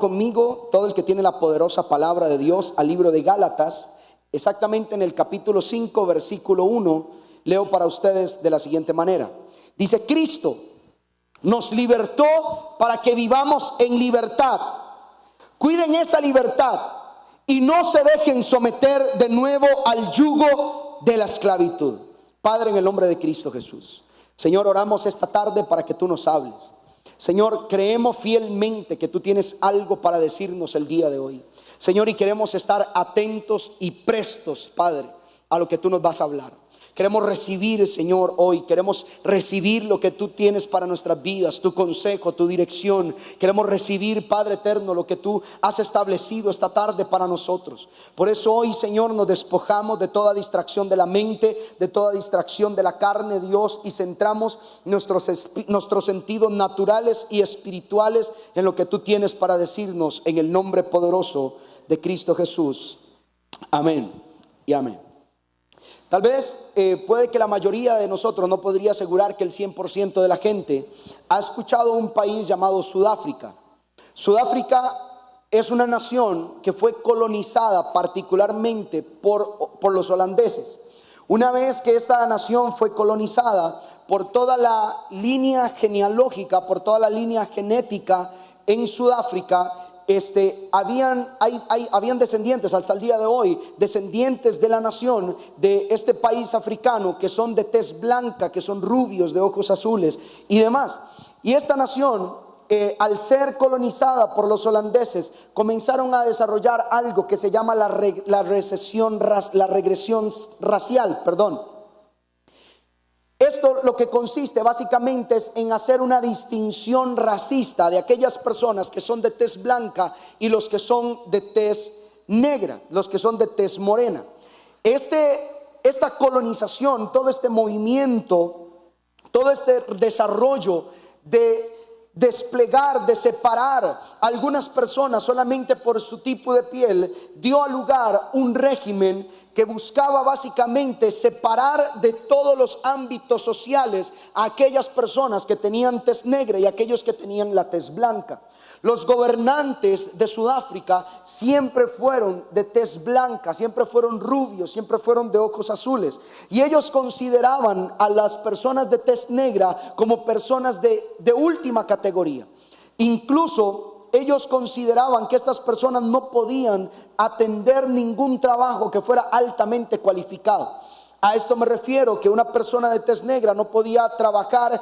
conmigo, todo el que tiene la poderosa palabra de Dios, al libro de Gálatas, exactamente en el capítulo 5, versículo 1, leo para ustedes de la siguiente manera. Dice: Cristo nos libertó para que vivamos en libertad. Cuiden esa libertad y no se dejen someter de nuevo al yugo de la esclavitud. Padre, en el nombre de Cristo Jesús, Señor, oramos esta tarde para que tú nos hables. Señor, creemos fielmente que tú tienes algo para decirnos el día de hoy, Señor, y queremos estar atentos y prestos, Padre, a lo que tú nos vas a hablar. Queremos recibir, Señor, hoy. Queremos recibir lo que tú tienes para nuestras vidas, tu consejo, tu dirección. Queremos recibir, Padre eterno, lo que tú has establecido esta tarde para nosotros. Por eso hoy, Señor, nos despojamos de toda distracción de la mente, de toda distracción de la carne, Dios, y centramos nuestros sentidos naturales y espirituales en lo que tú tienes para decirnos, en el nombre poderoso de Cristo Jesús. Amén y amén. Tal vez puede que la mayoría de nosotros, no podría asegurar que el 100% de la gente, ha escuchado un país llamado Sudáfrica. Sudáfrica es una nación que fue colonizada particularmente por los holandeses. Una vez que esta nación fue colonizada, por toda la línea genealógica, por toda la línea genética en Sudáfrica, habían descendientes hasta el día de hoy, descendientes de la nación de este país africano, que son de tez blanca, que son rubios, de ojos azules y demás. Y esta nación, al ser colonizada por los holandeses, comenzaron a desarrollar algo que se llama la regresión racial, Esto lo que consiste básicamente es en hacer una distinción racista de aquellas personas que son de tez blanca y los que son de tez negra, los que son de tez morena. Esta colonización, todo este movimiento, todo este desarrollo de desplegar, de separar a algunas personas solamente por su tipo de piel, dio a lugar un régimen que buscaba básicamente separar de todos los ámbitos sociales a aquellas personas que tenían tez negra y aquellos que tenían la tez blanca. Los gobernantes de Sudáfrica siempre fueron de tez blanca, siempre fueron rubios, siempre fueron de ojos azules. Y ellos consideraban a las personas de tez negra como personas de última categoría. Incluso ellos consideraban que estas personas no podían atender ningún trabajo que fuera altamente cualificado. A esto me refiero, que una persona de tez negra no podía trabajar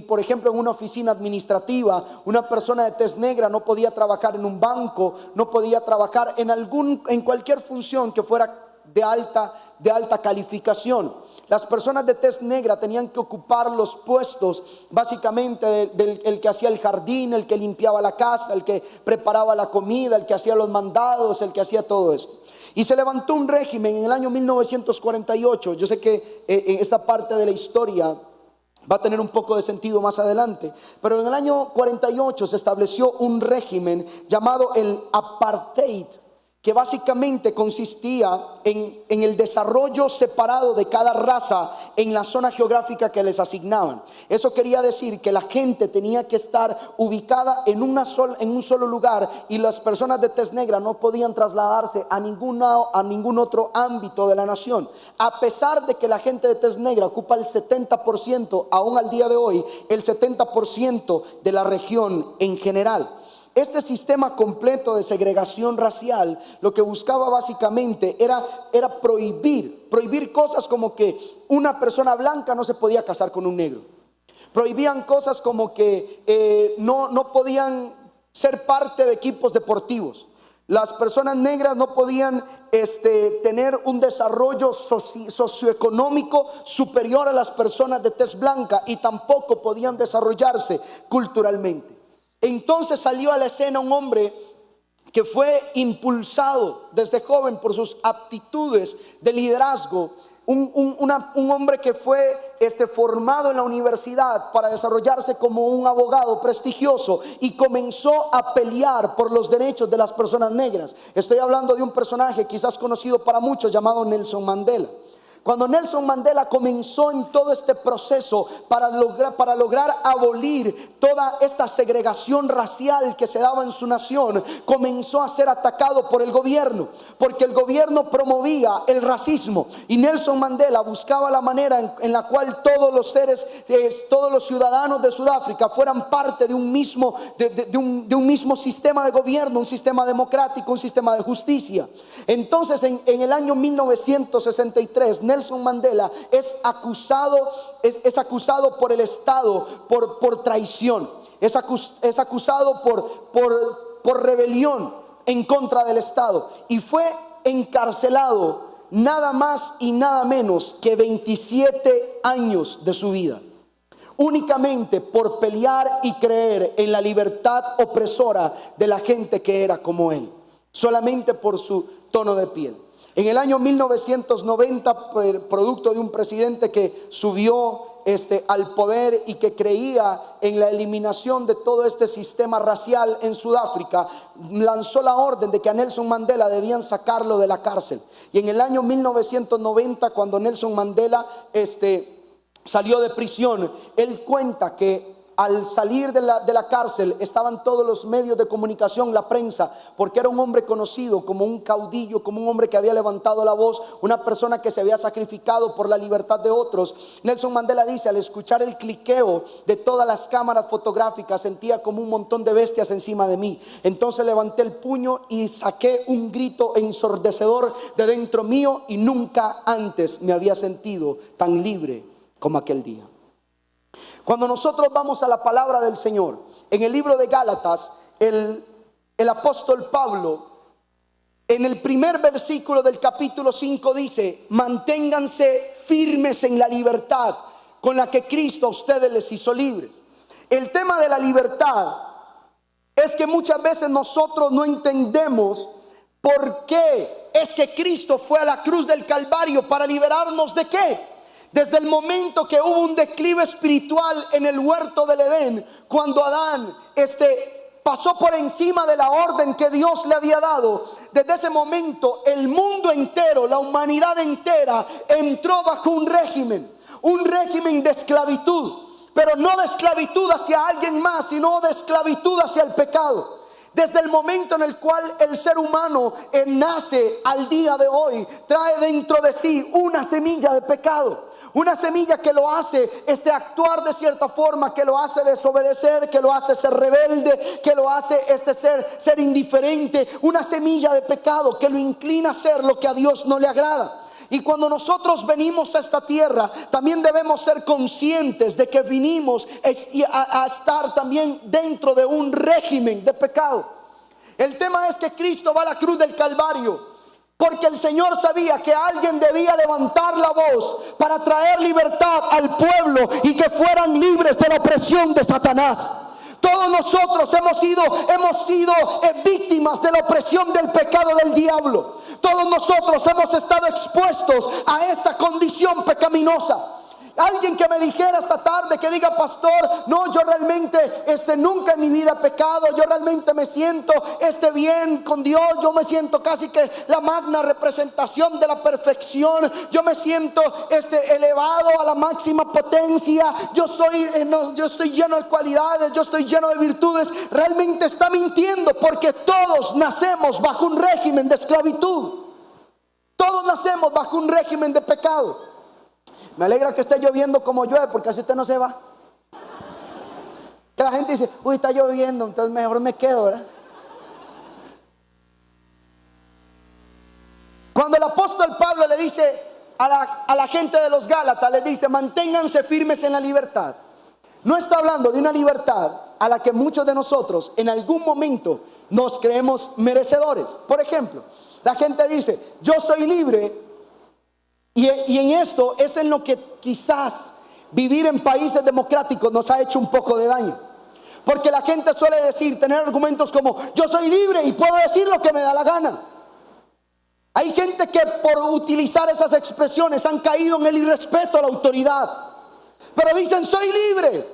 por ejemplo, en una oficina administrativa. Una persona de tez negra no podía trabajar en un banco, no podía trabajar en cualquier función que fuera de alta calificación. Las personas de tez negra tenían que ocupar los puestos básicamente el que hacía el jardín, el que limpiaba la casa, el que preparaba la comida, el que hacía los mandados, el que hacía todo esto. Y se levantó un régimen en el año 1948. Yo sé que esta parte de la historia va a tener un poco de sentido más adelante, pero en el año 48 se estableció un régimen llamado el apartheid, que básicamente consistía en el desarrollo separado de cada raza en la zona geográfica que les asignaban. Eso quería decir que la gente tenía que estar ubicada en un solo lugar, y las personas de tez negra no podían trasladarse a ningún otro ámbito de la nación. A pesar de que la gente de tez negra ocupa el 70%, aún al día de hoy, el 70% de la región en general. Este sistema completo de segregación racial lo que buscaba básicamente era prohibir cosas como que una persona blanca no se podía casar con un negro. Prohibían cosas como que no podían ser parte de equipos deportivos. Las personas negras no podían tener un desarrollo socioeconómico superior a las personas de tez blanca, y tampoco podían desarrollarse culturalmente. Entonces salió a la escena un hombre que fue impulsado desde joven por sus aptitudes de liderazgo. Un hombre que fue formado en la universidad para desarrollarse como un abogado prestigioso, y comenzó a pelear por los derechos de las personas negras. Estoy hablando de un personaje quizás conocido para muchos llamado Nelson Mandela. Cuando Nelson Mandela comenzó en todo este proceso para lograr abolir toda esta segregación racial que se daba en su nación, comenzó a ser atacado por el gobierno, porque el gobierno promovía el racismo, y Nelson Mandela buscaba la manera en la cual todos los seres, todos los ciudadanos de Sudáfrica fueran parte de un mismo, de un mismo sistema de gobierno, un sistema democrático, un sistema de justicia. Entonces en el año 1963, Nelson Mandela es acusado por el Estado por traición. Es acusado por rebelión en contra del Estado, y fue encarcelado nada más y nada menos que 27 años de su vida, únicamente por pelear y creer en la libertad opresora de la gente que era como él, solamente por su tono de piel. En el año 1990, producto de un presidente que subió al poder y que creía en la eliminación de todo este sistema racial en Sudáfrica, lanzó la orden de que a Nelson Mandela debían sacarlo de la cárcel. Y en el año 1990, cuando Nelson Mandela salió de prisión, él cuenta que al salir de la cárcel estaban todos los medios de comunicación, la prensa, porque era un hombre conocido como un caudillo, como un hombre que había levantado la voz, una persona que se había sacrificado por la libertad de otros. Nelson Mandela dice: al escuchar el cliqueo de todas las cámaras fotográficas, sentía como un montón de bestias encima de mí. Entonces levanté el puño y saqué un grito ensordecedor de dentro mío, y nunca antes me había sentido tan libre como aquel día. Cuando nosotros vamos a la palabra del Señor, en el libro de Gálatas, el apóstol Pablo, en el primer versículo del capítulo 5 dice: manténganse firmes en la libertad con la que Cristo a ustedes les hizo libres. El tema de la libertad es que muchas veces nosotros no entendemos por qué es que Cristo fue a la cruz del Calvario. ¿Para liberarnos de qué? Desde el momento que hubo un declive espiritual en el huerto del Edén, cuando Adán pasó por encima de la orden que Dios le había dado, desde ese momento el mundo entero, la humanidad entera entró bajo un régimen de esclavitud, pero no de esclavitud hacia alguien más, sino de esclavitud hacia el pecado. Desde el momento en el cual el ser humano nace al día de hoy, trae dentro de sí una semilla de pecado. Una semilla que lo hace actuar de cierta forma, que lo hace desobedecer, que lo hace ser rebelde, que lo hace ser indiferente. Una semilla de pecado que lo inclina a hacer lo que a Dios no le agrada. Y cuando nosotros venimos a esta tierra, también debemos ser conscientes de que vinimos a estar también dentro de un régimen de pecado. El tema es que Cristo va a la cruz del Calvario porque el Señor sabía que alguien debía levantar la voz para traer libertad al pueblo y que fueran libres de la opresión de Satanás. Todos nosotros hemos sido víctimas de la opresión del pecado del diablo. Todos nosotros hemos estado expuestos a esta condición pecaminosa. Alguien que me dijera esta tarde, que diga: pastor, no, yo realmente nunca en mi vida he pecado, yo realmente me siento bien con Dios, yo me siento casi que la magna representación de la perfección, yo me siento elevado a la máxima potencia, yo estoy lleno de cualidades, yo estoy lleno de virtudes. Realmente está mintiendo, porque todos nacemos bajo un régimen de esclavitud, todos nacemos bajo un régimen de pecado. Me alegra que esté lloviendo como llueve, porque así usted no se va. Que la gente dice: uy, está lloviendo, entonces mejor me quedo, ¿verdad? Cuando el apóstol Pablo le dice a la gente de los Gálatas, le dice: manténganse firmes en la libertad, no está hablando de una libertad a la que muchos de nosotros en algún momento nos creemos merecedores. Por ejemplo, la gente dice: yo soy libre. Y en esto es en lo que quizás vivir en países democráticos nos ha hecho un poco de daño. Porque la gente suele tener argumentos como: yo soy libre y puedo decir lo que me da la gana. Hay gente que por utilizar esas expresiones han caído en el irrespeto a la autoridad. Pero dicen: soy libre.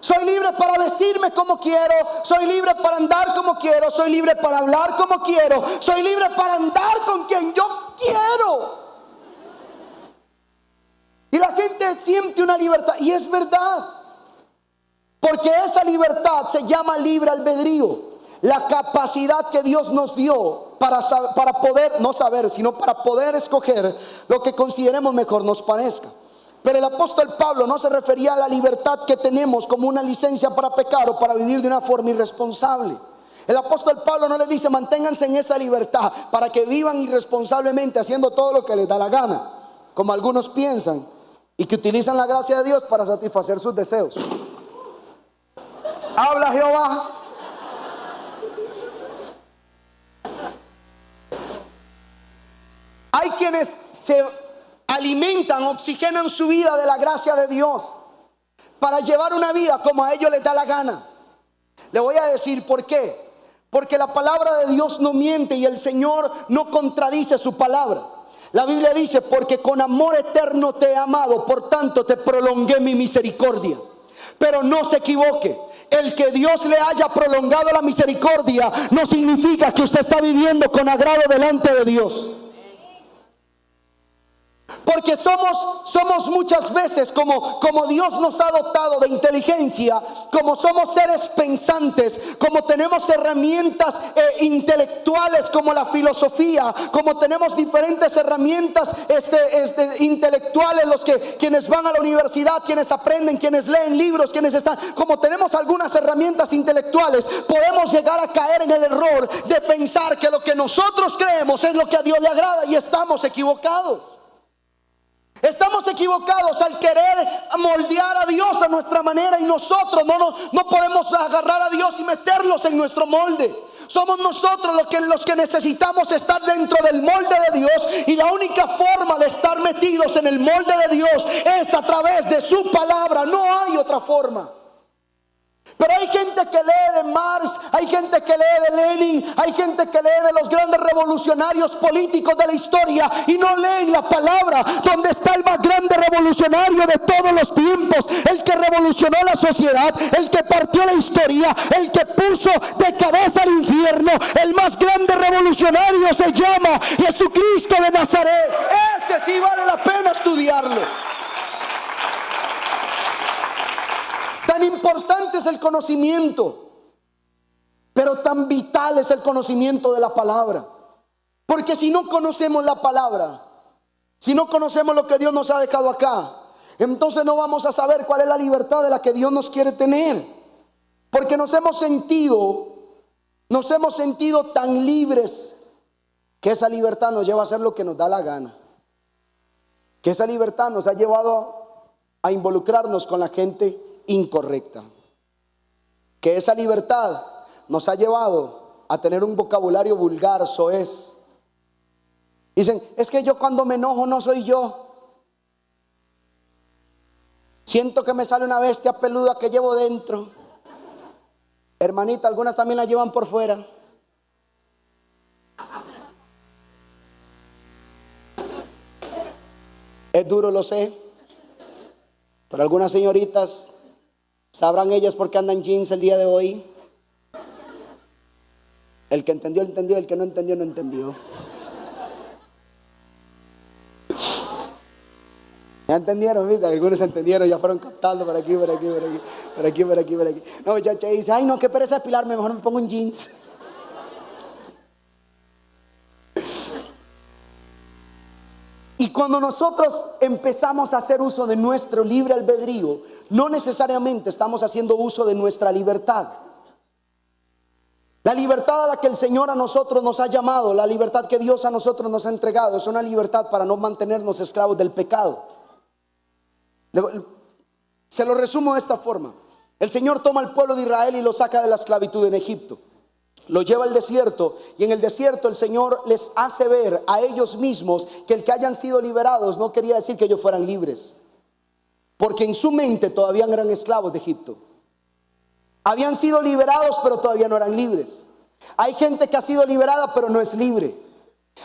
Soy libre para vestirme como quiero, soy libre para andar como quiero, soy libre para hablar como quiero, soy libre para andar con quien yo quiero. Y la gente siente una libertad, y es verdad, porque esa libertad se llama libre albedrío. La capacidad que Dios nos dio para poder, no saber, sino para poder escoger lo que consideremos mejor nos parezca. Pero el apóstol Pablo no se refería a la libertad que tenemos como una licencia para pecar o para vivir de una forma irresponsable. El apóstol Pablo no les dice manténganse en esa libertad para que vivan irresponsablemente haciendo todo lo que les da la gana, como algunos piensan, y que utilizan la gracia de Dios para satisfacer sus deseos. Habla Jehová. Hay quienes se alimentan, oxigenan su vida de la gracia de Dios para llevar una vida como a ellos les da la gana. Le voy a decir por qué. Porque la palabra de Dios no miente y el Señor no contradice su palabra. La Biblia dice, porque con amor eterno te he amado, por tanto te prolongué mi misericordia. Pero no se equivoque, el que Dios le haya prolongado la misericordia no significa que usted está viviendo con agrado delante de Dios. Porque somos muchas veces como Dios nos ha dotado de inteligencia, como somos seres pensantes, como tenemos herramientas intelectuales como la filosofía, como tenemos diferentes herramientas intelectuales, quienes van a la universidad, quienes aprenden, quienes leen libros, como tenemos algunas herramientas intelectuales, podemos llegar a caer en el error de pensar que lo que nosotros creemos es lo que a Dios le agrada, y estamos equivocados. Estamos equivocados al querer moldear a Dios a nuestra manera, y nosotros no podemos agarrar a Dios y meterlos en nuestro molde. Somos nosotros los que necesitamos estar dentro del molde de Dios, y la única forma de estar metidos en el molde de Dios es a través de su palabra. No hay otra forma. Pero hay gente que lee de Marx, hay gente que lee de Lenin, hay gente que lee de los grandes revolucionarios políticos de la historia y no leen la palabra, donde está el más grande revolucionario de todos los tiempos, el que revolucionó la sociedad, el que partió la historia, el que puso de cabeza al infierno. El más grande revolucionario se llama Jesucristo de Nazaret. Ese sí vale la pena estudiarlo. Tan importante es el conocimiento, pero tan vital es el conocimiento de la palabra. Porque si no conocemos la palabra, si no conocemos lo que Dios nos ha dejado acá, entonces no vamos a saber cuál es la libertad de la que Dios nos quiere tener. Porque nos hemos sentido tan libres que esa libertad nos lleva a hacer lo que nos da la gana. Que esa libertad nos ha llevado a involucrarnos con la gente incorrecta. Que esa libertad nos ha llevado a tener un vocabulario vulgar, soez. Dicen, es que yo cuando me enojo no soy yo. Siento que me sale una bestia peluda que llevo dentro. Hermanita, algunas también la llevan por fuera. Es duro, lo sé. Pero algunas señoritas sabrán ellas por qué andan jeans el día de hoy. El que entendió, entendió. El que no entendió, no entendió. ¿Ya entendieron? ¿Viste? Algunos entendieron, ya fueron captando por aquí, por aquí, por aquí, por aquí, por aquí, por aquí. No, muchacha dice, ay no, qué pereza depilarme, mejor me pongo un jeans. Y cuando nosotros empezamos a hacer uso de nuestro libre albedrío, no necesariamente estamos haciendo uso de nuestra libertad. La libertad a la que el Señor a nosotros nos ha llamado, la libertad que Dios a nosotros nos ha entregado, es una libertad para no mantenernos esclavos del pecado. Se lo resumo de esta forma. El Señor toma al pueblo de Israel y lo saca de la esclavitud en Egipto. Lo lleva al desierto, y en el desierto el Señor les hace ver a ellos mismos que el que hayan sido liberados no quería decir que ellos fueran libres, porque en su mente todavía eran esclavos de Egipto. Habían sido liberados, pero todavía no eran libres. Hay gente que ha sido liberada, pero no es libre.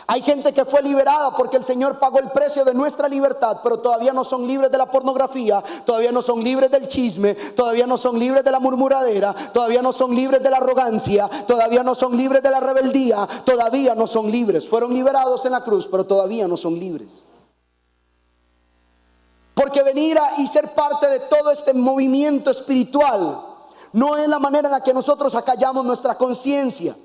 Hay gente que fue liberada porque el Señor pagó el precio de nuestra libertad, pero todavía no son libres de la pornografía, todavía no son libres del chisme, todavía no son libres de la murmuradera, todavía no son libres de la arrogancia, todavía no son libres de la rebeldía, todavía no son libres. Fueron liberados en la cruz, pero todavía no son libres. Porque venir y ser parte de todo este movimiento espiritual no es la manera en la que nosotros acallamos nuestra conciencia.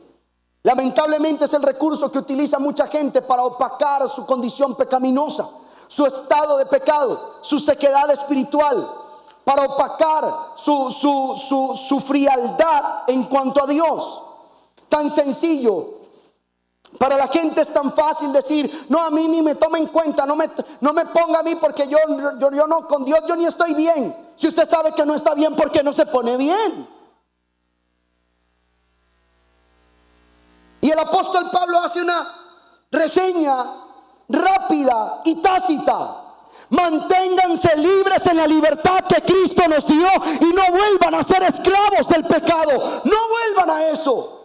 Lamentablemente es el recurso que utiliza mucha gente para opacar su condición pecaminosa, su estado de pecado, su sequedad espiritual, para opacar su frialdad en cuanto a Dios. Tan sencillo. Para la gente es tan fácil decir: no, a mí ni me tome en cuenta, no me ponga a mí, porque yo no, con Dios yo ni estoy bien. Si usted sabe que no está bien, ¿por qué no se pone bien? Y el apóstol Pablo hace una reseña rápida y tácita: manténganse libres en la libertad que Cristo nos dio y no vuelvan a ser esclavos del pecado. No vuelvan a eso.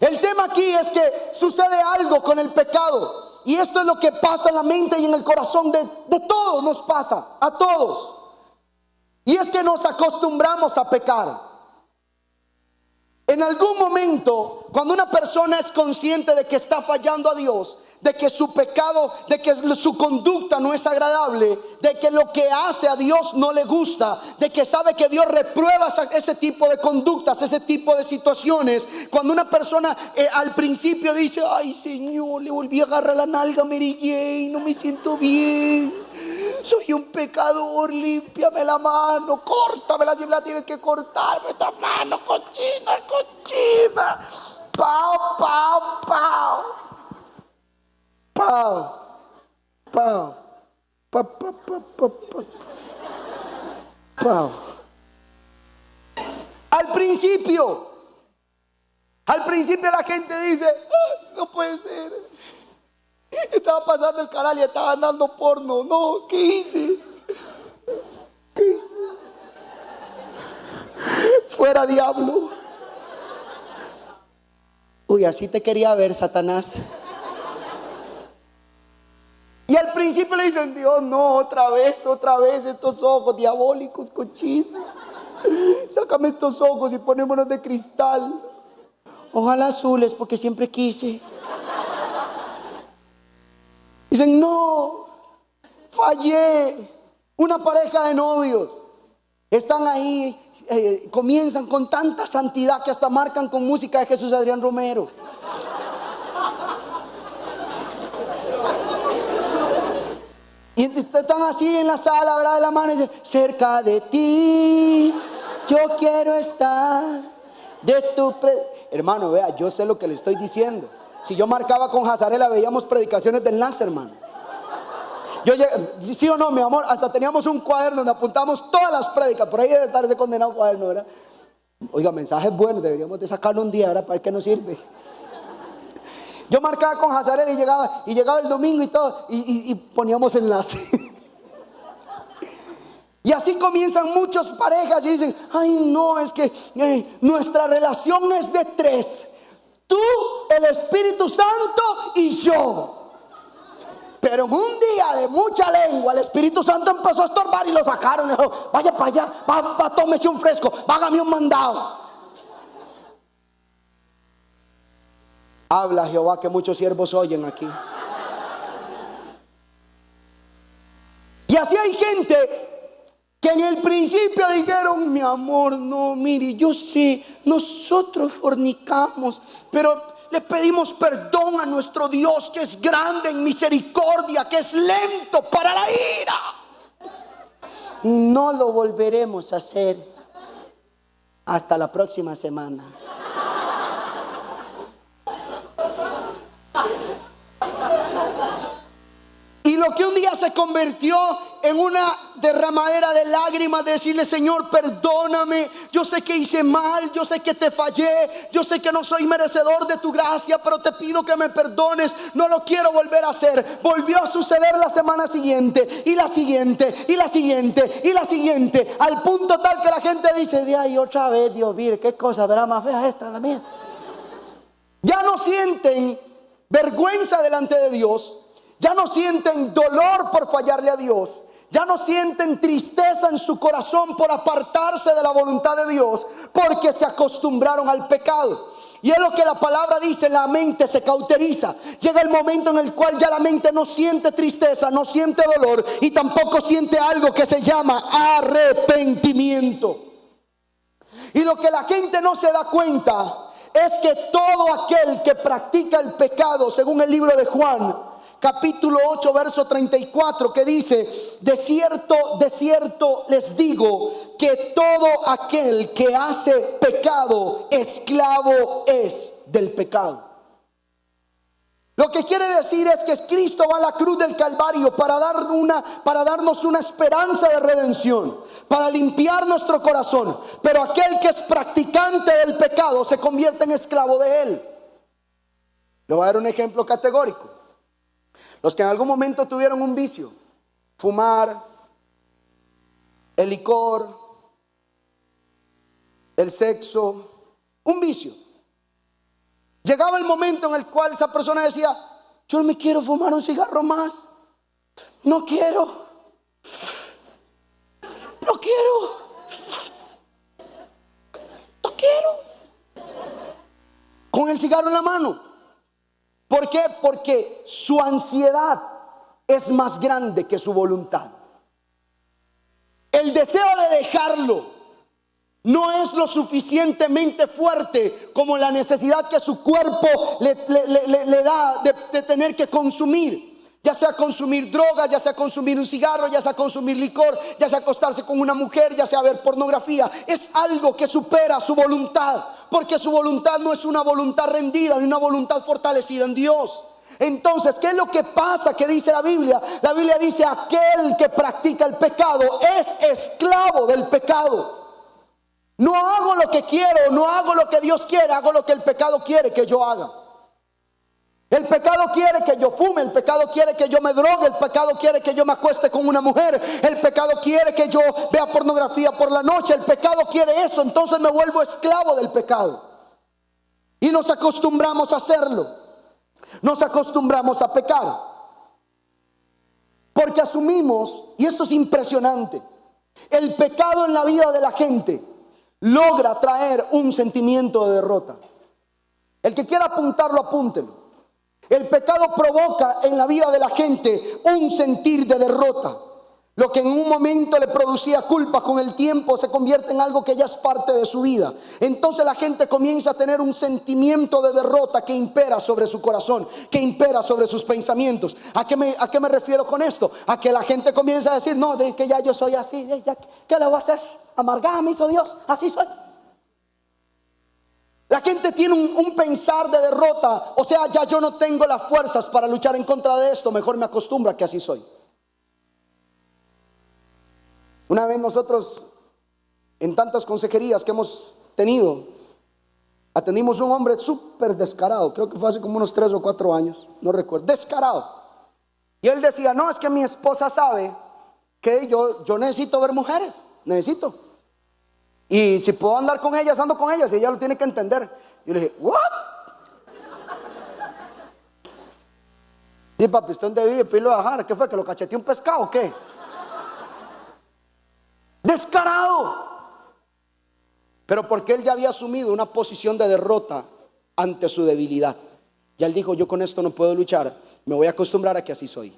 El tema aquí es que sucede algo con el pecado, y esto es lo que pasa en la mente y en el corazón de todos. Nos pasa a todos, y es que nos acostumbramos a pecar. En algún momento, cuando una persona es consciente de que está fallando a Dios, de que su pecado, de que su conducta no es agradable, de que lo que hace a Dios no le gusta, de que sabe que Dios reprueba ese tipo de conductas, ese tipo de situaciones, cuando una persona al principio dice: ay, Señor, le volví a agarrar la nalga a Mary Jane, no me siento bien, soy un pecador, límpiame la mano, córtamela si la tienes que cortarme, esta mano cochina, cochina. Pau, pau, pau. Pau, pau, pa, pa, pa, pa, pa. Pau. Al principio la gente dice: ay, no puede ser, estaba pasando el canal y estaba andando porno. No, ¿qué hice? Fuera, diablo. Uy, así te quería ver, Satanás. Y al principio le dicen: Dios, no, otra vez, estos ojos diabólicos, cochinos. Sácame estos ojos y ponémonos de cristal. Ojalá azules, porque siempre quise. Dicen: no, fallé. Una pareja de novios están ahí, comienzan con tanta santidad que hasta marcan con música de Jesús Adrián Romero. Y están así en la sala, ¿verdad? De la mano y dicen: cerca de ti yo quiero estar, de tu hermano, vea, yo sé lo que le estoy diciendo. Si yo marcaba con Jazarela, veíamos predicaciones del enlace, hermano. Sí o no, mi amor, hasta teníamos un cuaderno donde apuntamos todas las prédicas. Por ahí debe estar ese condenado cuaderno, ¿verdad? Oiga, mensajes buenos, deberíamos de sacarlo un día, ¿verdad? ¿Para qué nos sirve? Yo marcaba con Jazarela y llegaba el domingo y todo, y poníamos enlace. Y así comienzan muchas parejas y dicen: ay, no, es que nuestra relación es de tres: tú, el Espíritu Santo y yo. Pero en un día de mucha lengua, el Espíritu Santo empezó a estorbar y lo sacaron. Y dijo: vaya para allá, va, tómese un fresco, hágame un mandado. Habla Jehová, que muchos siervos oyen aquí. Y así hay gente que en el principio dijeron: mi amor, no, mire, yo sé, nosotros fornicamos, pero le pedimos perdón a nuestro Dios, que es grande en misericordia, que es lento para la ira, y no lo volveremos a hacer hasta la próxima semana. Y lo que un día se convirtió en una derramadera de lágrimas, de decirle: Señor, perdóname, yo sé que hice mal, yo sé que te fallé, yo sé que no soy merecedor de tu gracia, pero te pido que me perdones, no lo quiero volver a hacer. Volvió a suceder la semana siguiente, y la siguiente, y la siguiente, y la siguiente, al punto tal que la gente dice: de ahí otra vez, Dios, mire, qué cosa, verá más fea esta, la mía. Ya no sienten vergüenza delante de Dios. Ya no sienten dolor por fallarle a Dios. Ya no sienten tristeza en su corazón por apartarse de la voluntad de Dios, porque se acostumbraron al pecado. Y es lo que la palabra dice, la mente se cauteriza. Llega el momento en el cual ya la mente no siente tristeza, no siente dolor y tampoco siente algo que se llama arrepentimiento. Y lo que la gente no se da cuenta es que todo aquel que practica el pecado, según el libro de Juan, capítulo 8, verso 34, que dice: de cierto les digo que todo aquel que hace pecado, esclavo es del pecado. Lo que quiere decir es que Cristo va a la cruz del Calvario para darnos una esperanza de redención, para limpiar nuestro corazón. Pero aquel que es practicante del pecado se convierte en esclavo de él. Le voy a dar un ejemplo categórico. Los que en algún momento tuvieron un vicio, fumar, el licor, el sexo, un vicio. Llegaba el momento en el cual esa persona decía: yo no me quiero fumar un cigarro más. No quiero. No quiero. No quiero. Con el cigarro en la mano. ¿Por qué? Porque su ansiedad es más grande que su voluntad. El deseo de dejarlo no es lo suficientemente fuerte como la necesidad que su cuerpo le da de tener que consumir. Ya sea consumir drogas, ya sea consumir un cigarro, ya sea consumir licor, ya sea acostarse con una mujer, ya sea ver pornografía. Es algo que supera su voluntad, porque su voluntad no es una voluntad rendida, ni una voluntad fortalecida en Dios. Entonces, ¿qué es lo que pasa? ¿Qué dice la Biblia? La Biblia dice: aquel que practica el pecado es esclavo del pecado. No hago lo que quiero, no hago lo que Dios quiere, hago lo que el pecado quiere que yo haga. El pecado quiere que yo fume, el pecado quiere que yo me drogue, el pecado quiere que yo me acueste con una mujer, el pecado quiere que yo vea pornografía por la noche, el pecado quiere eso. Entonces me vuelvo esclavo del pecado. Y nos acostumbramos a hacerlo. Nos acostumbramos a pecar. Porque asumimos, y esto es impresionante, el pecado en la vida de la gente logra traer un sentimiento de derrota. El que quiera apuntarlo, apúntelo. El pecado provoca en la vida de la gente un sentir de derrota. Lo que en un momento le producía culpa, con el tiempo se convierte en algo que ya es parte de su vida. Entonces la gente comienza a tener un sentimiento de derrota que impera sobre su corazón, que impera sobre sus pensamientos. ¿A qué me refiero con esto? A que la gente comienza a decir: no, de que ya yo soy así, ¿qué le voy a hacer? Amargada me hizo Dios, así soy. La gente tiene un pensar de derrota. O sea, ya yo no tengo las fuerzas para luchar en contra de esto, mejor me acostumbro a que así soy. Una vez nosotros, en tantas consejerías que hemos tenido, atendimos a un hombre súper descarado. Creo que fue hace como unos 3 o 4 años, no recuerdo, descarado. Y él decía: no, es que mi esposa sabe que yo necesito ver mujeres, necesito. Y si puedo andar con ellas, ando con ellas, y ella lo tiene que entender. Yo le dije: ¿what? Sí, papi, ¿usted dónde vive? Pilo a bajar. ¿Qué fue? ¿Que lo cacheteó un pescado o qué? Descarado. Pero porque él ya había asumido una posición de derrota ante su debilidad. Ya él dijo: yo con esto no puedo luchar, me voy a acostumbrar a que así soy.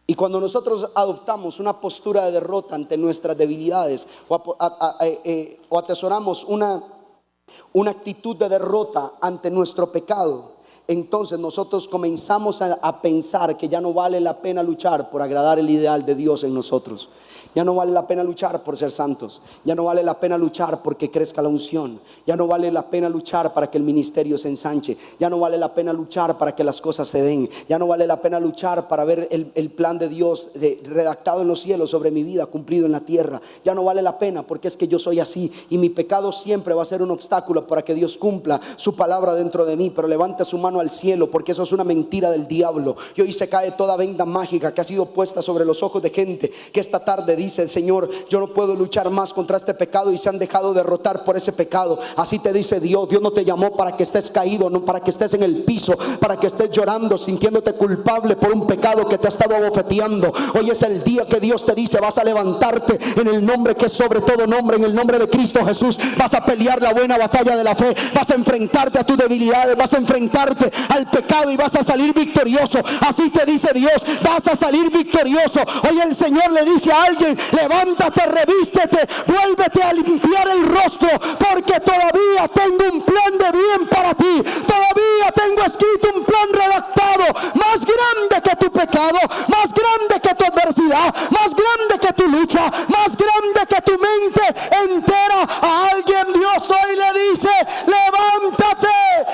Y cuando nosotros adoptamos una postura de derrota ante nuestras debilidades, o atesoramos una actitud de derrota ante nuestro pecado, entonces nosotros comenzamos a pensar que ya no vale la pena luchar por agradar el ideal de Dios en nosotros. Ya no vale la pena luchar por ser santos. Ya no vale la pena luchar porque crezca la unción. Ya no vale la pena luchar para que el ministerio se ensanche. Ya no vale la pena luchar para que las cosas se den. Ya no vale la pena luchar para ver el plan de Dios redactado en los cielos sobre mi vida, cumplido en la tierra. Ya no vale la pena porque es que yo soy así y mi pecado siempre va a ser un obstáculo para que Dios cumpla su palabra dentro de mí. Pero levante su mano mano al cielo, porque eso es una mentira del diablo. Y hoy se cae toda venda mágica que ha sido puesta sobre los ojos de gente que esta tarde dice: Señor, yo no puedo luchar más contra este pecado, y se han dejado derrotar por ese pecado. Así te dice Dios. Dios no te llamó para que estés caído, no para que estés en el piso, para que estés llorando, sintiéndote culpable por un pecado que te ha estado abofeteando. Hoy es el día que Dios te dice: vas a levantarte en el nombre que es sobre todo nombre, en el nombre de Cristo Jesús. Vas a pelear la buena batalla de la fe, vas a enfrentarte a tus debilidades, vas a enfrentarte al pecado y vas a salir victorioso. Así te dice Dios: vas a salir victorioso. Hoy el Señor le dice a alguien: levántate, revístete, vuélvete a limpiar el rostro, porque todavía tengo un plan de bien para ti. Todavía tengo escrito un plan redactado, más grande que tu pecado, más grande que tu adversidad, más grande que tu lucha, más grande que tu mente entera. A alguien Dios hoy le dice: levántate,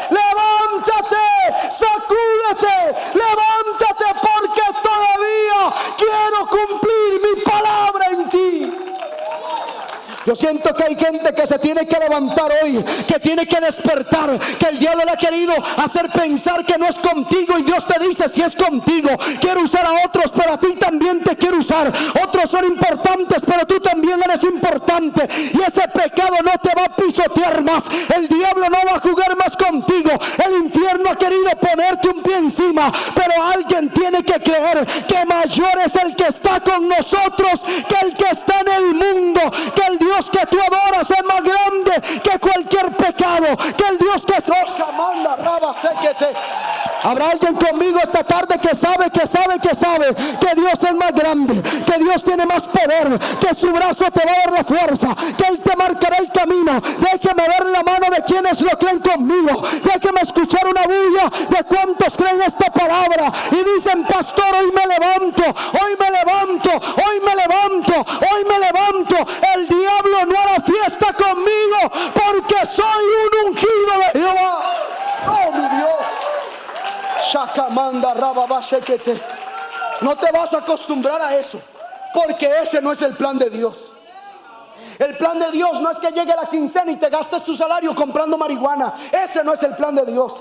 levántate, sacúdete, levántate, porque todavía quiero cumplir mi palabra en ti. Yo siento que hay gente que se tiene que levantar hoy, que tiene que despertar, que el diablo le ha querido hacer pensar que no es contigo, y Dios te dice: si es contigo. Quiero usar a otros, pero a ti también te quiero usar. Otros son importantes, pero tú también eres importante, y ese pecado no te va a pisotear más. El diablo no va a jugar más contigo. El infierno ha querido ponerte un pie encima, pero alguien tiene que creer que mayor es el que está con nosotros que el que está en el mundo, que el Dios que tú adoras es más grande que cualquier pecado, que el Dios que manda raba séquete. Habrá alguien conmigo esta tarde que sabe que Dios es más grande, que Dios tiene más poder, que su brazo te va a dar la fuerza, que Él te marcará el camino. Déjeme ver la mano de quienes lo creen conmigo. Déjeme escuchar una bulla de cuántos creen esta palabra y dicen: pastor, hoy me levanto, hoy me levanto, hoy me levanto, hoy me levanto. El diablo no hará fiesta conmigo, porque soy un ungido de Jehová. Oh, mi Dios. Shakamanda rababashekete. No te vas a acostumbrar a eso, porque ese no es el plan de Dios. El plan de Dios no es que llegue la quincena y te gastes tu salario comprando marihuana. Ese no es el plan de Dios.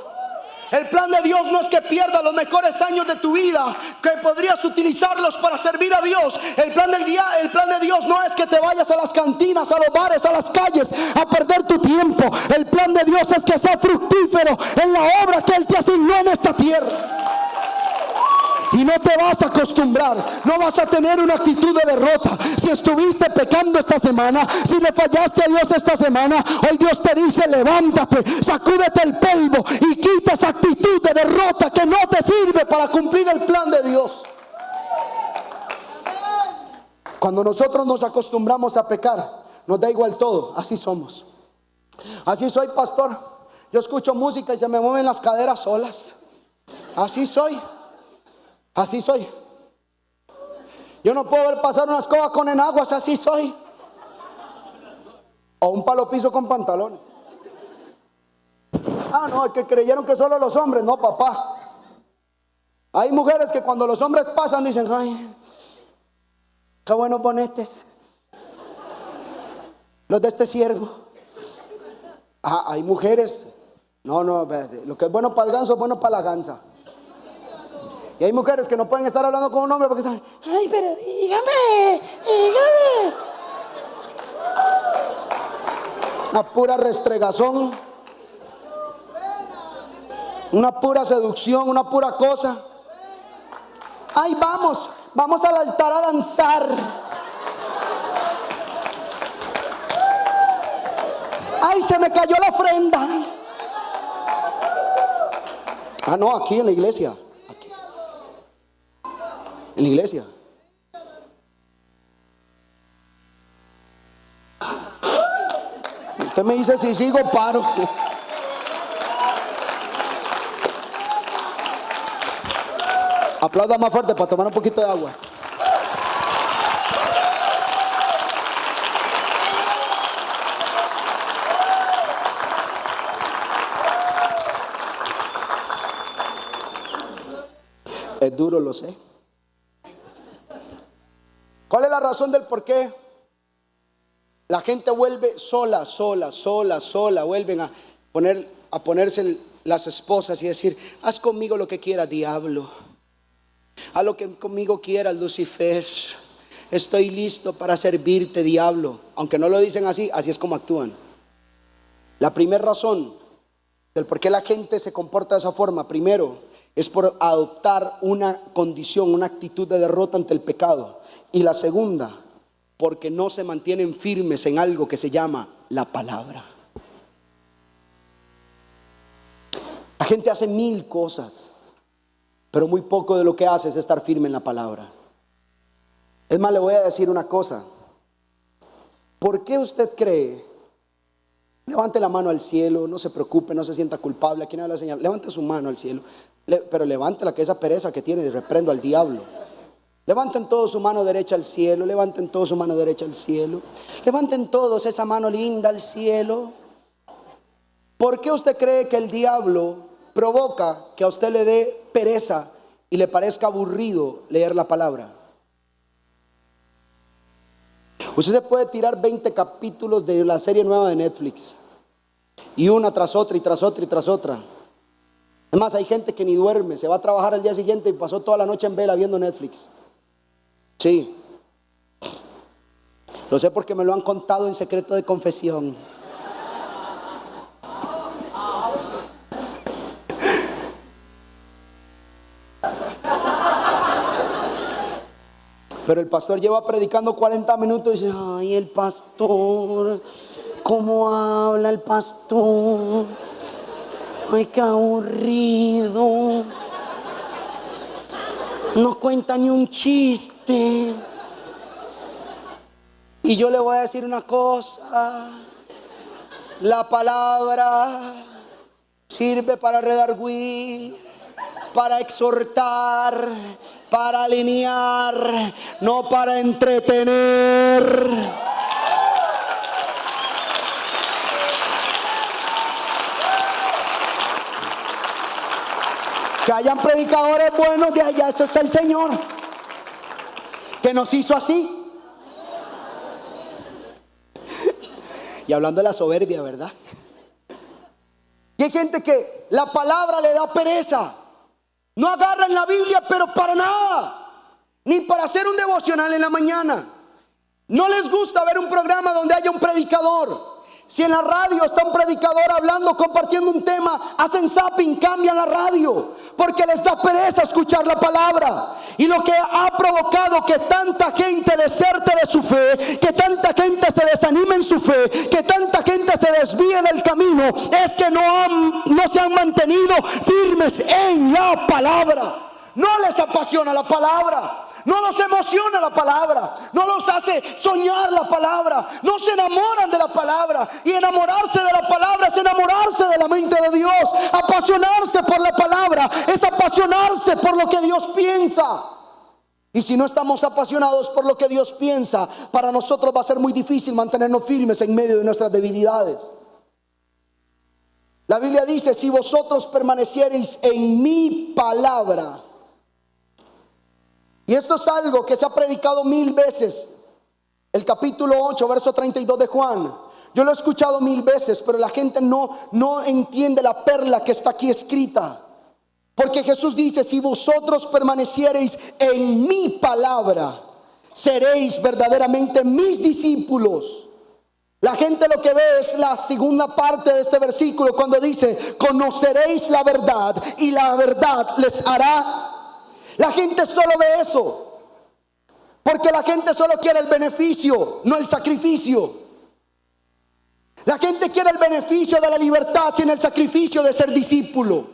El plan de Dios no es que pierdas los mejores años de tu vida, que podrías utilizarlos para servir a Dios. El plan de Dios no es que te vayas a las cantinas, a los bares, a las calles a perder tu tiempo. El plan de Dios es que seas fructífero en la obra que Él te asignó en esta tierra. Y no te vas a acostumbrar, no vas a tener una actitud de derrota. Si estuviste pecando esta semana, si le fallaste a Dios esta semana, hoy Dios te dice: levántate, sacúdete el polvo y quita esa actitud de derrota que no te sirve para cumplir el plan de Dios. Cuando nosotros nos acostumbramos a pecar, nos da igual todo. Así somos. Así soy, pastor. Yo escucho música y se me mueven las caderas solas. Así soy. Así soy. Yo no puedo ver pasar una escoba con enaguas. Así soy. O un palo piso con pantalones. Ah, no, es que creyeron que solo los hombres. No, papá. Hay mujeres que cuando los hombres pasan dicen: ay, qué buenos bonetes los de este siervo. Ah, hay mujeres. No, lo que es bueno para el ganso es bueno para la gansa. Y hay mujeres que no pueden estar hablando con un hombre porque están: ay, pero dígame. Una pura restregazón, una pura seducción, una pura cosa. Ay, vamos al altar a danzar. Ay, se me cayó la ofrenda. Ah, no, aquí en la iglesia. En la iglesia. Usted me dice si sigo paro. Aplauda más fuerte para tomar un poquito de agua. Es duro, lo sé. ¿Cuál es la razón del por qué la gente vuelve sola? Vuelven a ponerse las esposas y decir: haz conmigo lo que quieras, diablo. Haz lo que conmigo quieras, Lucifer. Estoy listo para servirte, diablo. Aunque no lo dicen así, así es como actúan. La primera razón del por qué la gente se comporta de esa forma, primero, es por adoptar una condición, una actitud de derrota ante el pecado. Y la segunda, porque no se mantienen firmes en algo que se llama la palabra. La gente hace 1000 cosas, pero muy poco de lo que hace es estar firme en la palabra. Es más, le voy a decir una cosa. ¿Por qué usted cree? Levante la mano al cielo, no se preocupe, no se sienta culpable. ¿A quién habla, Señor? Levante su mano al cielo, pero levántela, que esa pereza que tiene, y reprendo al diablo. Levanten todos su mano derecha al cielo, levanten todos su mano derecha al cielo. Levanten todos esa mano linda al cielo. ¿Por qué usted cree que el diablo provoca que a usted le dé pereza y le parezca aburrido leer la palabra? Usted se puede tirar 20 capítulos de la serie nueva de Netflix, y una tras otra y tras otra y tras otra. Es más, hay gente que ni duerme, se va a trabajar al día siguiente y pasó toda la noche en vela viendo Netflix. Sí, lo sé porque me lo han contado en secreto de confesión. Pero el pastor lleva predicando 40 minutos y dice: ay, el pastor, ¿cómo habla el pastor? Ay, qué aburrido. No cuenta ni un chiste. Y yo le voy a decir una cosa: la palabra sirve para redarguir, para exhortar, para alinear, no para entretener. Que hayan predicadores buenos de allá, ese es el Señor, que nos hizo así. Y hablando de la soberbia, ¿verdad? Y hay gente que la palabra le da pereza. No agarran la Biblia, pero para nada, ni para hacer un devocional en la mañana. No les gusta ver un programa donde haya un predicador. Si en la radio está un predicador hablando, compartiendo un tema, hacen zapping, cambian la radio, porque les da pereza escuchar la palabra. Y lo que ha provocado que tanta gente deserte de su fe, que tanta gente se desanime en su fe, que tanta gente se desvíe del camino, es que no se han mantenido firmes en la palabra. No les apasiona la palabra, no los emociona la palabra, no los hace soñar la palabra, no se enamoran de la palabra. Y enamorarse de la palabra es enamorarse de la mente de Dios. Apasionarse por la palabra es apasionarse por lo que Dios piensa. Y si no estamos apasionados por lo que Dios piensa, para nosotros va a ser muy difícil mantenernos firmes en medio de nuestras debilidades. La Biblia dice: si vosotros permaneciereis en mi palabra. Y esto es algo que se ha predicado 1000 veces. El capítulo 8, verso 32 de Juan. Yo lo he escuchado 1000 veces, pero la gente no entiende la perla que está aquí escrita. Porque Jesús dice: si vosotros permaneciereis en mi palabra, seréis verdaderamente mis discípulos. La gente lo que ve es la segunda parte de este versículo, cuando dice: conoceréis la verdad y la verdad les hará. La gente solo ve eso, porque la gente solo quiere el beneficio, no el sacrificio. La gente quiere el beneficio de la libertad sin el sacrificio de ser discípulo.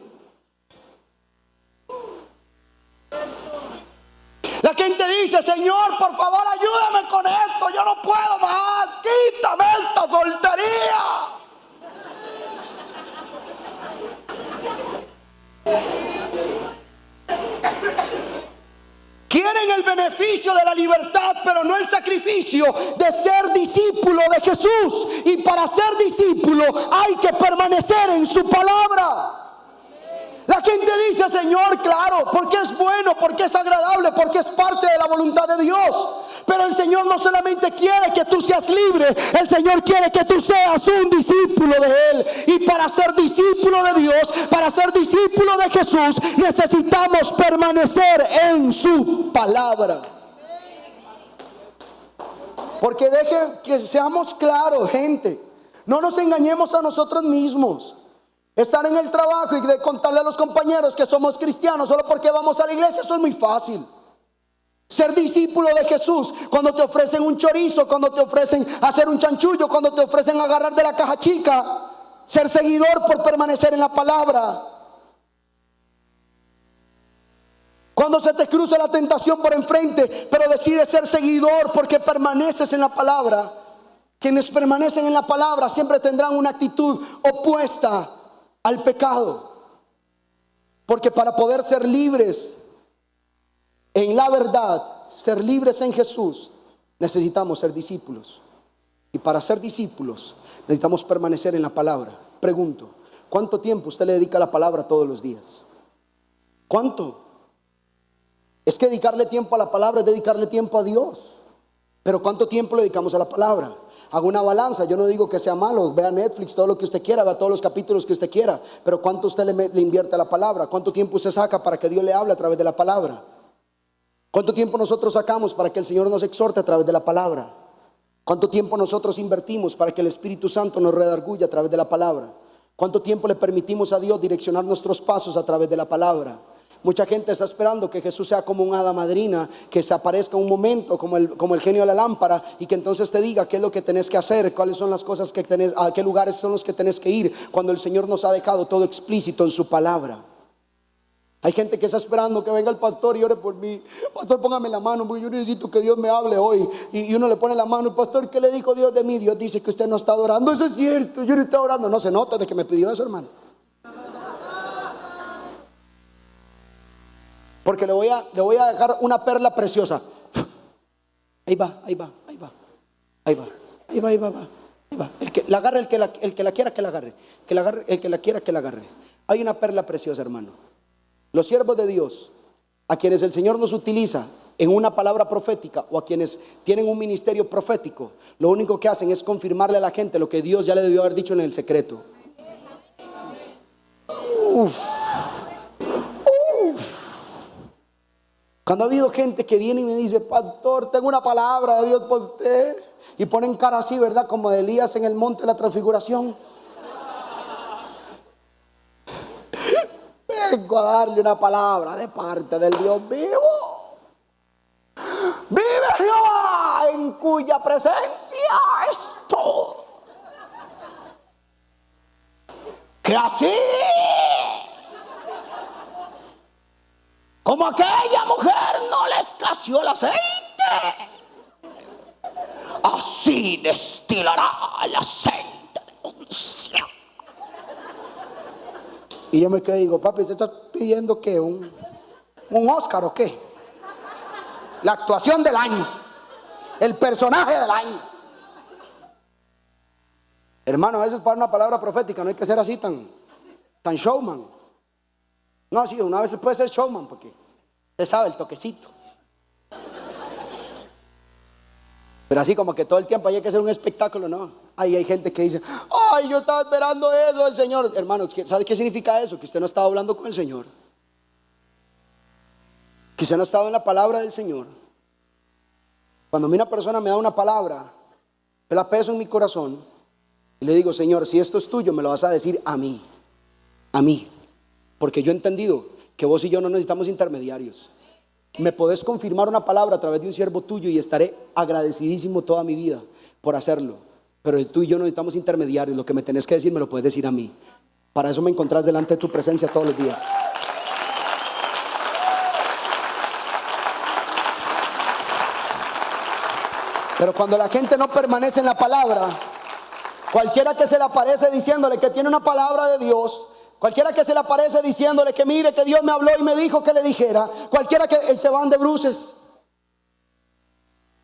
La gente dice: Señor, por favor, ayúdame con esto, yo no puedo más, quítame esta soltería. Quieren el beneficio de la libertad, pero no el sacrificio de ser discípulo de Jesús. Y para ser discípulo hay que permanecer en su palabra. La gente dice: Señor, claro, porque es bueno, porque es agradable, porque es parte de la voluntad de Dios. Pero el Señor no solamente quiere que tú seas libre. El Señor quiere que tú seas un discípulo de Él. Y para ser discípulo de Dios, para ser discípulo de Jesús, necesitamos permanecer en su palabra. Porque deje que seamos claros, gente. No nos engañemos a nosotros mismos. Estar en el trabajo y de contarle a los compañeros que somos cristianos solo porque vamos a la iglesia, eso es muy fácil. Ser discípulo de Jesús, cuando te ofrecen un chorizo, cuando te ofrecen hacer un chanchullo, cuando te ofrecen agarrar de la caja chica. Ser seguidor por permanecer en la palabra. Cuando se te cruza la tentación por enfrente, pero decides ser seguidor porque permaneces en la palabra. Quienes permanecen en la palabra siempre tendrán una actitud opuesta al pecado. Porque para poder ser libres en la verdad, ser libres en Jesús, necesitamos ser discípulos. Y para ser discípulos necesitamos permanecer en la palabra. Pregunto, ¿cuánto tiempo usted le dedica a la palabra todos los días? ¿Cuánto? Es que dedicarle tiempo a la palabra es dedicarle tiempo a Dios. Pero ¿cuánto tiempo le dedicamos a la palabra? Hago una balanza, yo no digo que sea malo. Vea Netflix, todo lo que usted quiera, vea todos los capítulos que usted quiera. Pero ¿cuánto usted le invierte a la palabra? ¿Cuánto tiempo usted saca para que Dios le hable a través de la palabra? ¿Cuánto tiempo nosotros sacamos para que el Señor nos exhorte a través de la palabra? ¿Cuánto tiempo nosotros invertimos para que el Espíritu Santo nos redarguya a través de la palabra? ¿Cuánto tiempo le permitimos a Dios direccionar nuestros pasos a través de la palabra? Mucha gente está esperando que Jesús sea como una hada madrina, que se aparezca un momento como el genio de la lámpara, y que entonces te diga qué es lo que tenés que hacer, cuáles son las cosas que tenés, a qué lugares son los que tenés que ir, cuando el Señor nos ha dejado todo explícito en su palabra. Hay gente que está esperando que venga el pastor y ore por mí. Pastor, póngame la mano porque yo necesito que Dios me hable hoy. Y uno le pone la mano. Pastor, ¿qué le dijo Dios de mí? Dios dice que usted no está orando. Eso es cierto, yo no estoy orando. No se nota de que me pidió eso, hermano. Porque le voy a dejar una perla preciosa. Ahí va. La agarre el que la quiera, que la agarre. El que la quiera, que la agarre. Hay una perla preciosa, hermano. Los siervos de Dios, a quienes el Señor nos utiliza en una palabra profética, o a quienes tienen un ministerio profético, lo único que hacen es confirmarle a la gente lo que Dios ya le debió haber dicho en el secreto. Cuando ha habido gente que viene y me dice: pastor, tengo una palabra de Dios para usted, y ponen cara así, ¿verdad? Como de Elías en el monte de la transfiguración. Vengo a darle una palabra de parte del Dios vivo. Vive Jehová, en cuya presencia estoy. Que así como aquella mujer no le escaseó el aceite, así destilará el aceite de unción. Y yo me quedé y digo: papi, ¿usted está pidiendo qué? ¿Un Oscar o qué? La actuación del año, el personaje del año. Hermano, a veces para una palabra profética no hay que ser así tan showman. No, sí, una vez puede ser showman porque usted sabe, el toquecito. Pero así como que todo el tiempo hay que hacer un espectáculo, no. Ahí hay gente que dice: ay, yo estaba esperando eso del Señor. Hermano, ¿sabe qué significa eso? Que usted no estaba hablando con el Señor, que usted no ha estado en la palabra del Señor. Cuando a mí una persona me da una palabra, yo la peso en mi corazón y le digo: Señor, si esto es tuyo, me lo vas a decir a mí. A mí. Porque yo he entendido que vos y yo no necesitamos intermediarios. Me podés confirmar una palabra a través de un siervo tuyo y estaré agradecidísimo toda mi vida por hacerlo. Pero tú y yo no necesitamos intermediarios. Lo que me tenés que decir me lo puedes decir a mí. Para eso me encontrás delante de tu presencia todos los días. Pero cuando la gente no permanece en la palabra, cualquiera que se le aparece diciéndole que tiene una palabra de Dios, cualquiera que se le aparece diciéndole que mire que Dios me habló y me dijo que le dijera, cualquiera que se van de bruces.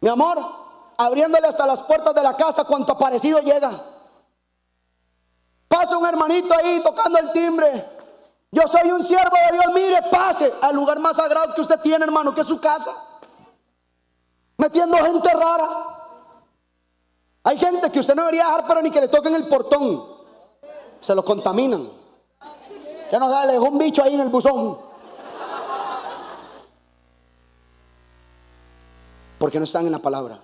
Mi amor, abriéndole hasta las puertas de la casa cuanto aparecido llega. Pasa un hermanito ahí tocando el timbre: yo soy un siervo de Dios, mire, pase al lugar más sagrado que usted tiene, hermano, que es su casa. Metiendo gente rara. Hay gente que usted no debería dejar pero ni que le toquen el portón. Se lo contaminan. Ya no sabe, le dejó un bicho ahí en el buzón. Porque no están en la palabra.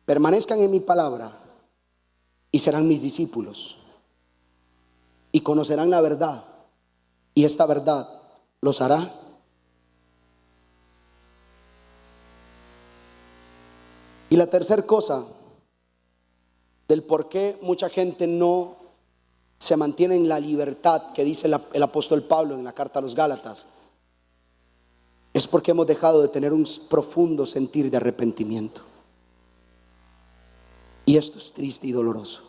Permanezcan en mi palabra y serán mis discípulos. Y conocerán la verdad. Y esta verdad los hará. Y la tercera cosa del por qué mucha gente no se mantiene en la libertad que dice el apóstol Pablo en la carta a los Gálatas, es porque hemos dejado de tener un profundo sentir de arrepentimiento. Y esto es triste y doloroso.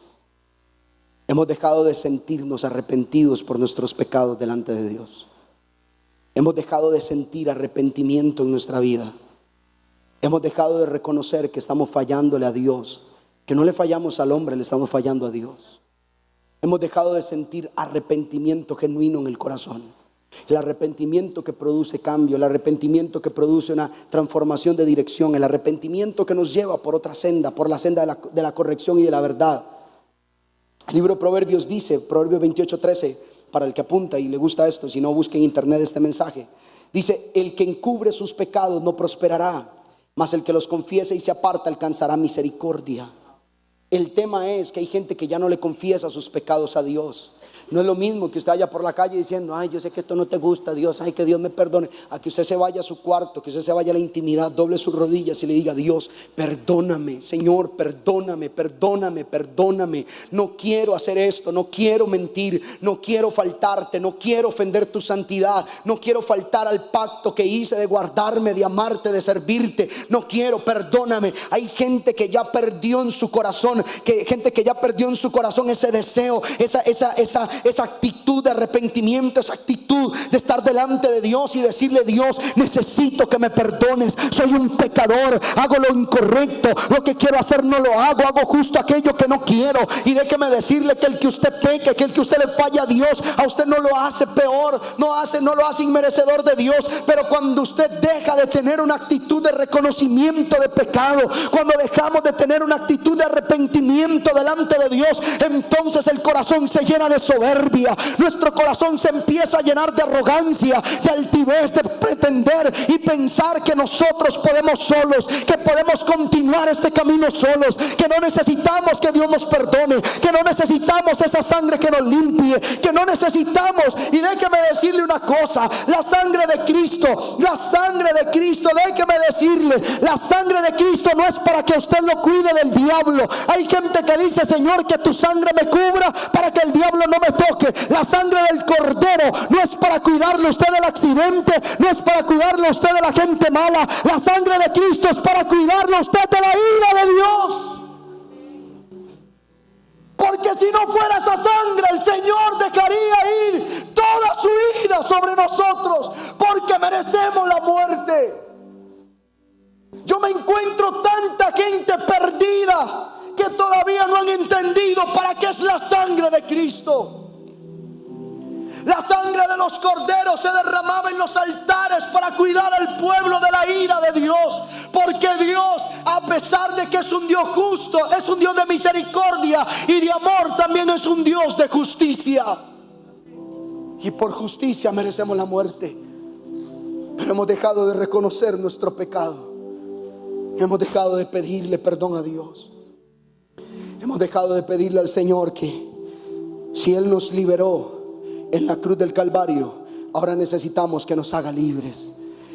Hemos dejado de sentirnos arrepentidos por nuestros pecados delante de Dios. Hemos dejado de sentir arrepentimiento en nuestra vida. Hemos dejado de reconocer que estamos fallándole a Dios, que no le fallamos al hombre, le estamos fallando a Dios. Hemos dejado de sentir arrepentimiento genuino en el corazón. El arrepentimiento que produce cambio, el arrepentimiento que produce una transformación de dirección, el arrepentimiento que nos lleva por otra senda, por la senda de la corrección y de la verdad. El libro de Proverbios dice, Proverbios 28:13, para el que apunta y le gusta esto, si no busque en internet este mensaje, dice: el que encubre sus pecados no prosperará, mas el que los confiese y se aparta alcanzará misericordia. El tema es que hay gente que ya no le confiesa sus pecados a Dios. No es lo mismo que usted vaya por la calle diciendo: ay, yo sé que esto no te gusta, Dios, ay, que Dios me perdone. A que usted se vaya a su cuarto, que usted se vaya a la intimidad, doble sus rodillas y le diga: Dios, perdóname, Señor, perdóname, perdóname, perdóname. No quiero hacer esto, no quiero mentir, no quiero faltarte, no quiero ofender tu santidad, no quiero faltar al pacto que hice de guardarme, de amarte, de servirte. No quiero, perdóname. Hay gente que ya perdió en su corazón, gente que ya perdió en su corazón ese deseo, esa actitud de arrepentimiento, esa actitud de estar delante de Dios y decirle: Dios, necesito que me perdones, soy un pecador, hago lo incorrecto, lo que quiero hacer no lo hago, hago justo aquello que no quiero. Y déjeme decirle que el que usted peque, que el que usted le falla a Dios, a usted no lo hace peor, no lo hace inmerecedor de Dios. Pero cuando usted deja de tener una actitud de reconocimiento de pecado, cuando dejamos de tener una actitud de arrepentimiento delante de Dios, entonces el corazón se llena de soberbia, nuestro corazón se empieza a llenar de arrogancia, de altivez, de pretender y pensar que nosotros podemos solos, que podemos continuar este camino solos, que no necesitamos que Dios nos perdone, que no necesitamos esa sangre que nos limpie, que no necesitamos. Y déjeme decirle una cosa: la sangre de Cristo, déjeme decirle, la sangre de Cristo no es para que usted lo cuide del diablo. Hay gente que dice: Señor, que tu sangre me cubra para que el diablo no me toque. La sangre del Cordero no es para cuidarle usted del accidente, no es para cuidarle usted de la gente mala. La sangre de Cristo es para cuidarle usted de la ira de Dios. Porque si no fuera esa sangre, el Señor dejaría ir toda su ira sobre nosotros, porque merecemos la muerte. Yo me encuentro tanta gente perdida que todavía no han entendido para qué es la sangre de Cristo. La sangre de los corderos se derramaba en los altares para cuidar al pueblo de la ira de Dios. Porque Dios, a pesar de que es un Dios justo, es un Dios de misericordia y de amor, también es un Dios de justicia. Y por justicia merecemos la muerte. Pero hemos dejado de reconocer nuestro pecado. Hemos dejado de pedirle perdón a Dios. Hemos dejado de pedirle al Señor que, si Él nos liberó en la cruz del Calvario, ahora necesitamos que nos haga libres,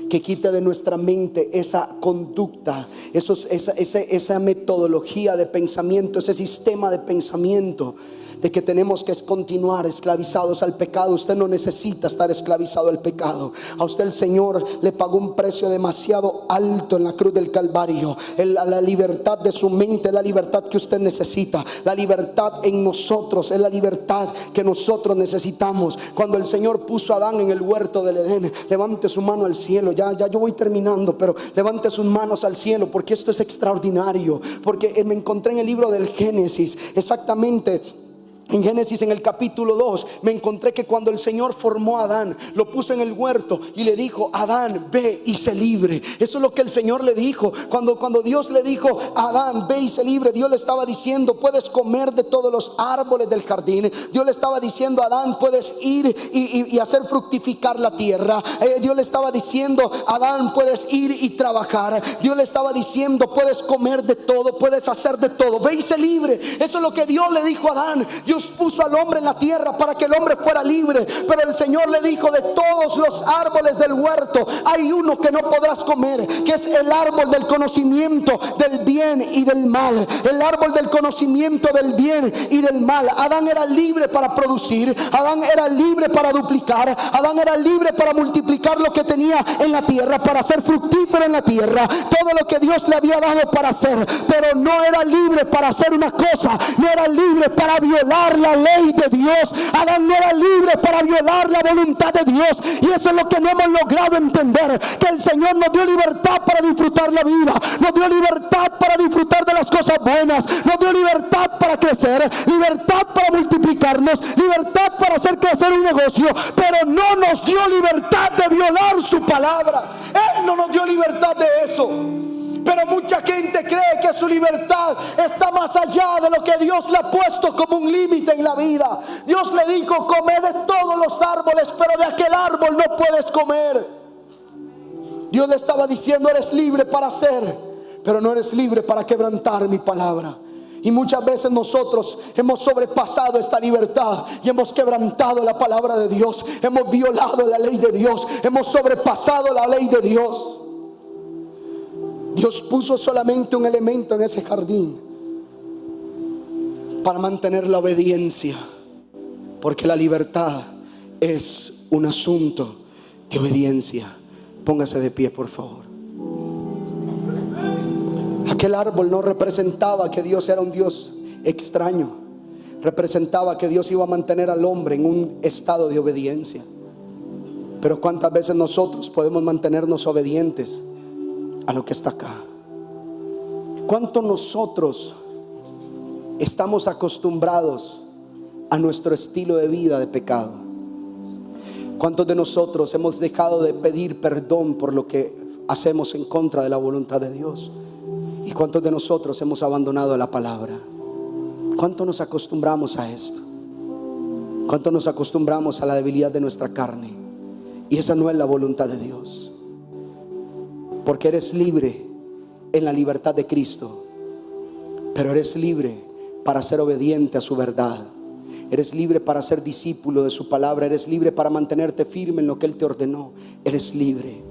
que quite de nuestra mente esa conducta, esa metodología de pensamiento, ese sistema de pensamiento de que tenemos que continuar esclavizados al pecado. Usted no necesita estar esclavizado al pecado. A usted el Señor le pagó un precio demasiado alto en la cruz del Calvario. La libertad de su mente es la libertad que usted necesita. La libertad en nosotros es la libertad que nosotros necesitamos. Cuando el Señor puso a Adán en el huerto del Edén, levante su mano al cielo. Ya yo voy terminando, pero levante sus manos al cielo, porque esto es extraordinario. Porque me encontré en el libro del Génesis exactamente En Génesis, en el capítulo 2, me encontré que cuando el Señor formó a Adán, lo puso en el huerto y le dijo: Adán, ve y sé libre. Eso es lo que el Señor le dijo. Cuando Dios le dijo: Adán, ve y sé libre, Dios le estaba diciendo: puedes comer de todos los árboles del jardín. Dios le estaba diciendo: Adán, puedes ir y hacer fructificar la tierra. Dios le estaba diciendo: Adán, puedes ir y trabajar. Dios le estaba diciendo: puedes comer de todo, puedes hacer de todo, ve y sé libre. Eso es lo que Dios le dijo a Adán. Dios puso al hombre en la tierra para que el hombre fuera libre, pero el Señor le dijo: de todos los árboles del huerto hay uno que no podrás comer, que es el árbol del conocimiento del bien y del mal. El árbol del conocimiento del bien y del mal. Adán era libre para producir, Adán era libre para duplicar, Adán era libre para multiplicar lo que tenía en la tierra, para ser fructífero en la tierra, todo lo que Dios le había dado para hacer. Pero no era libre para hacer una cosa, no era libre para violar la ley de Dios. Adán no era libre para violar la voluntad de Dios, y eso es lo que no hemos logrado entender, que el Señor nos dio libertad para disfrutar la vida, nos dio libertad para disfrutar de las cosas buenas, nos dio libertad para crecer, libertad para multiplicarnos, libertad para hacer crecer un negocio, pero no nos dio libertad de violar su palabra. Él no nos dio libertad de eso. Pero mucha gente cree que su libertad está más allá de lo que Dios le ha puesto como un límite en la vida. Dios le dijo: come de todos los árboles, pero de aquel árbol no puedes comer. Dios le estaba diciendo: eres libre para hacer, pero no eres libre para quebrantar mi palabra. Y muchas veces nosotros hemos sobrepasado esta libertad y hemos quebrantado la palabra de Dios, hemos violado la ley de Dios, hemos sobrepasado la ley de Dios. Dios puso solamente un elemento en ese jardín para mantener la obediencia, porque la libertad es un asunto de obediencia. Póngase de pie, por favor. Aquel árbol no representaba que Dios era un Dios extraño, representaba que Dios iba a mantener al hombre en un estado de obediencia. Pero ¿cuántas veces nosotros podemos mantenernos obedientes a lo que está acá? ¿Cuánto nosotros estamos acostumbrados a nuestro estilo de vida de pecado? ¿Cuántos de nosotros hemos dejado de pedir perdón por lo que hacemos en contra de la voluntad de Dios? ¿Y cuántos de nosotros hemos abandonado la palabra? ¿Cuánto nos acostumbramos a esto? ¿Cuánto nos acostumbramos a la debilidad de nuestra carne? Y esa no es la voluntad de Dios. Porque eres libre en la libertad de Cristo, pero eres libre para ser obediente a su verdad. Eres libre para ser discípulo de su palabra. Eres libre para mantenerte firme en lo que Él te ordenó. Eres libre.